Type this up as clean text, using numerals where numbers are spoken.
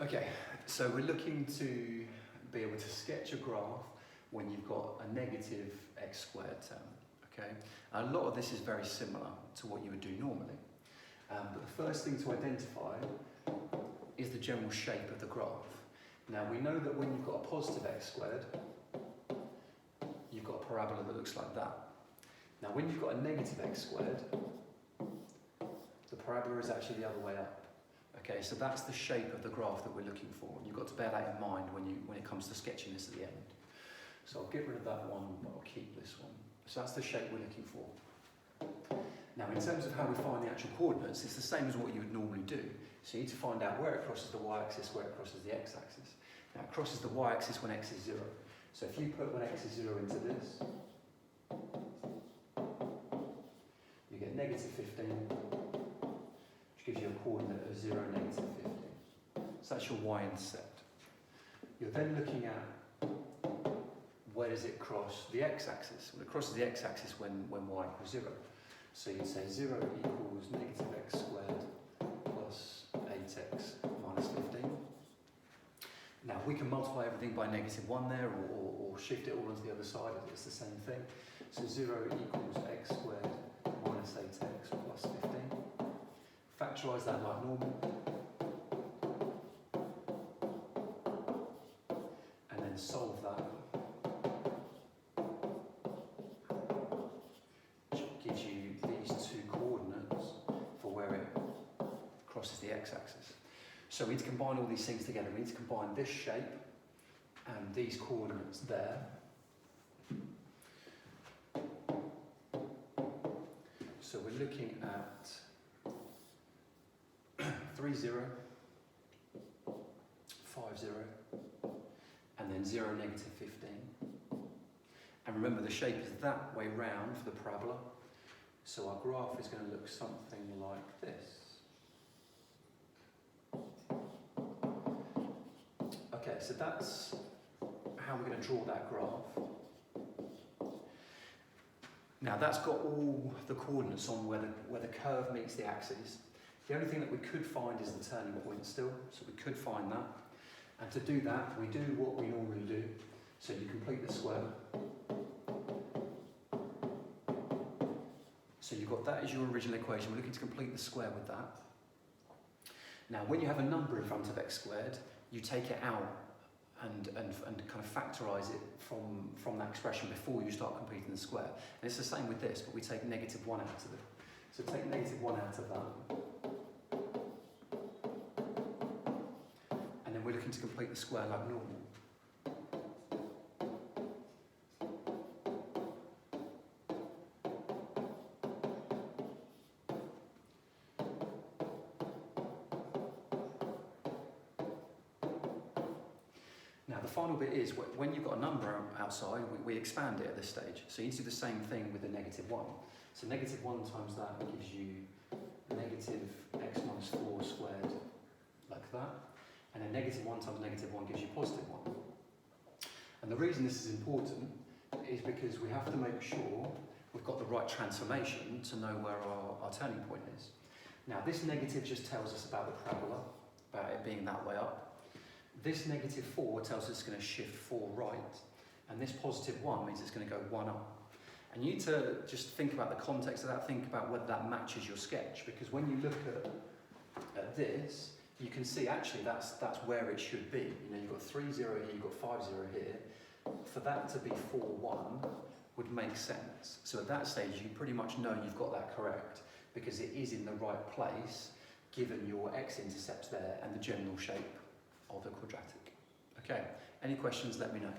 Okay, so we're looking to be able to sketch a graph when you've got a negative x squared term, okay? And a lot of this is very similar to what you would do normally. But the first thing to identify is the general shape of the graph. Now we know that when you've got a positive x squared, you've got a parabola that looks like that. Now when you've got a negative x squared, the parabola is actually the other way up. Okay, so that's the shape of the graph that we're looking for. You've got to bear that in mind when it comes to sketching this at the end. So I'll get rid of that one, but I'll keep this one. So that's the shape we're looking for. Now in terms of how we find the actual coordinates, it's the same as what you would normally do. So you need to find out where it crosses the y-axis, where it crosses the x-axis. Now it crosses the y-axis when x is 0. So if you put when x is 0 into this, you get negative 15, which gives you a coordinate of 0, negative 15. So that's your y-intercept. You're then looking at where does it cross the x-axis? Well, it crosses the x-axis when y equals 0. So you'd say 0 equals negative x squared plus 8x minus 15. Now we can multiply everything by negative 1 there, or shift it all onto the other side, it's the same thing. So 0 equals x squared minus 8x plus 15. Factorise that like normal. And then solve that. Which gives you these two coordinates for where it crosses the x-axis. So we need to combine all these things together. We need to combine this shape and these coordinates there. So we're looking at 3, 0, 5, 0, and then 0, negative 15. And remember, the shape is that way round for the parabola. So our graph is going to look something like this. Okay, so that's how we're going to draw that graph. Now that's got all the coordinates on where the curve meets the axes. The only thing that we could find is the turning point still, so we could find that. And to do that, we do what we normally do. So you complete the square. So you've got that as your original equation. We're looking to complete the square with that. Now when you have a number in front of x squared, you take it out and kind of factorise it from that expression before you start completing the square. And it's the same with this, but we take negative 1 out of it. So take negative 1 out of that. And then we're looking to complete the square like normal. Now the final bit is, when you've got a number outside, we expand it at this stage. So you need to do the same thing with the negative 1. So negative 1 times that gives you negative x minus 4 squared, like that. And then negative 1 times negative 1 gives you positive 1. And the reason this is important is because we have to make sure we've got the right transformation to know where our turning point is. Now this negative just tells us about the parabola, about it being that way up. This negative 4 tells us it's going to shift 4 right, and this positive 1 means it's going to go 1 up. And you need to just think about the context of that, think about whether that matches your sketch, because when you look at this, you can see actually that's where it should be. You know, you've got 3, 0 here, you've got 5, 0 here. For that to be 4, 1 would make sense. So at that stage, you pretty much know you've got that correct, because it is in the right place, given your x-intercepts there and the general shape of the quadratic. Okay, any questions, let me know.